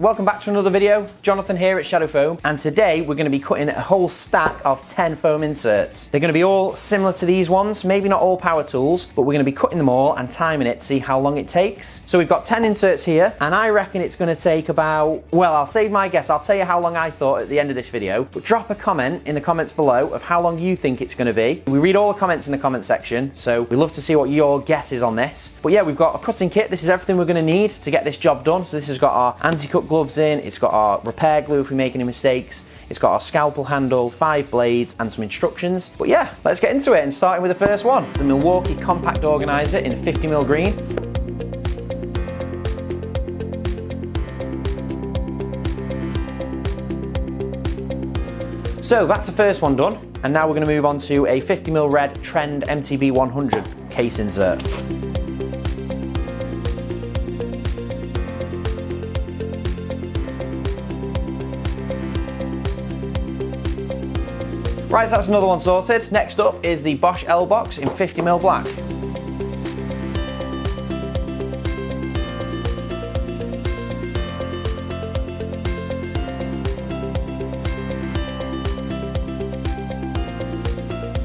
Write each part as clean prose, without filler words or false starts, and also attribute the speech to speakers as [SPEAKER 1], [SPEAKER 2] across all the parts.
[SPEAKER 1] Welcome back to another video. Jonathan here at Shadow Foam, and today we're going to be cutting a whole stack of 10 foam inserts. They're going to be all similar to these ones, maybe not all power tools, but we're going to be cutting them all and timing it to see how long it takes. So we've got 10 inserts here, and I reckon it's going to take about, well, I'll save my guess. I'll tell you how long I thought at the end of this video, but drop a comment in the comments below of how long you think it's going to be. We read all the comments in the comment section, so we love to see what your guess is on this. But yeah, we've got a cutting kit. This is everything we're going to need to get this job done. So this has got our anti-cut gloves in, it's got our repair glue if we make any mistakes, it's got our scalpel handle, 5 blades and some instructions. But yeah, let's get into it, and starting with the first one, the Milwaukee Compact Organizer in 50mm green. So that's the first one done, and now we're going to move on to a 50mm red Trend MTB 100 case insert. Right, so that's another one sorted. Next up is the Bosch L-Box in 50mm black.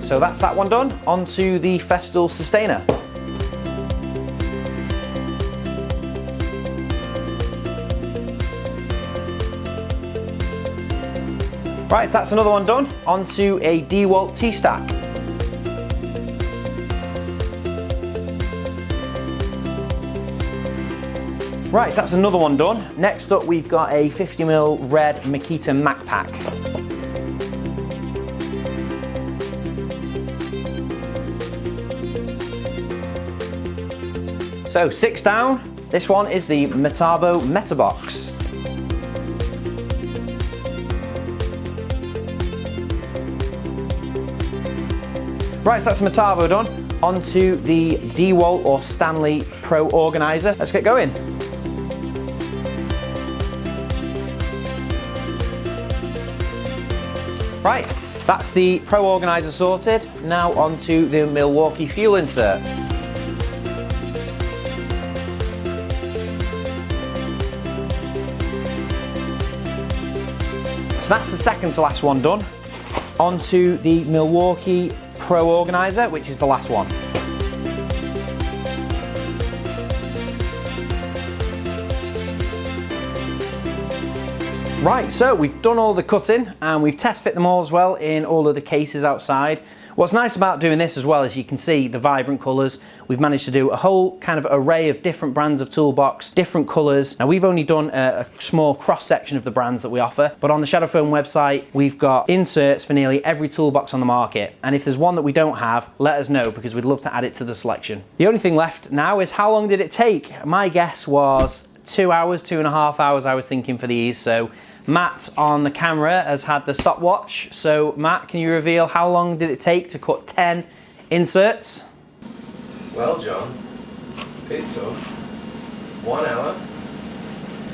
[SPEAKER 1] So that's that one done. On to the Festool Sustainer. Right, so that's another one done. On to a DeWalt T-Stack. Right, so that's another one done. Next up we've got a 50mm red Makita MacPack. So 6 down. This one is the Metabo Metabox. Right, so that's Metabo done. On to the DeWalt or Stanley Pro Organizer. Let's get going. Right, that's the Pro Organizer sorted. Now on to the Milwaukee Fuel Insert. So that's the second to last one done. On to the Milwaukee Pro Organizer, which is the last one. Right, so we've done all the cutting and we've test fit them all as well in all of the cases outside. What's nice about doing this as well is you can see the vibrant colours. We've managed to do a whole kind of array of different brands of toolbox, different colours. Now we've only done a small cross section of the brands that we offer, but on the Shadow Foam website we've got inserts for nearly every toolbox on the market, and if there's one that we don't have, let us know because we'd love to add it to the selection. The only thing left now is how long did it take? My guess was 2 hours, 2.5 hours I was thinking for these. So Matt on the camera has had the stopwatch. So Matt, can you reveal how long did it take to cut 10 inserts?
[SPEAKER 2] Well, John, it took 1 hour,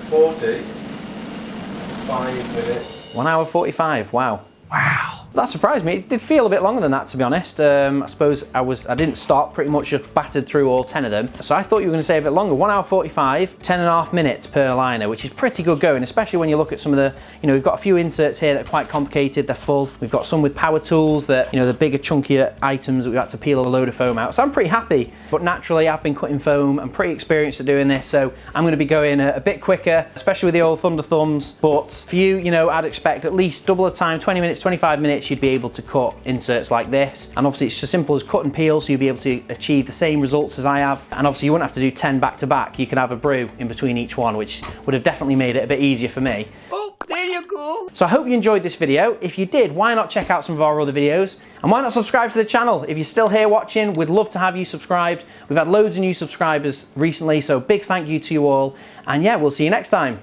[SPEAKER 2] 45 minutes.
[SPEAKER 1] 1 hour 45, wow. Wow. That surprised me. It did feel a bit longer than that, to be honest. I suppose I didn't stop, pretty much just battered through all 10 of them. So I thought you were going to say a bit longer. 1 hour 45, 10.5 minutes per liner, which is pretty good going, especially when you look at some of the, we've got a few inserts here that are quite complicated, they're full. We've got some with power tools that, the bigger, chunkier items that we've had to peel a load of foam out. So I'm pretty happy. But naturally, I've been cutting foam. I'm pretty experienced at doing this, so I'm going to be going a bit quicker, especially with the old Thunder Thumbs. But for you, I'd expect at least double the time, 20 minutes, 25 minutes, you'd be able to cut inserts like this. And obviously it's as simple as cut and peel, so you'll be able to achieve the same results as I have. And obviously you wouldn't have to do 10 back to back. You could have a brew in between each one, which would have definitely made it a bit easier for me.
[SPEAKER 3] Oh, there you go.
[SPEAKER 1] So I hope you enjoyed this video. If you did, why not check out some of our other videos? And why not subscribe to the channel? If you're still here watching, we'd love to have you subscribed. We've had loads of new subscribers recently, so big thank you to you all. And yeah, we'll see you next time.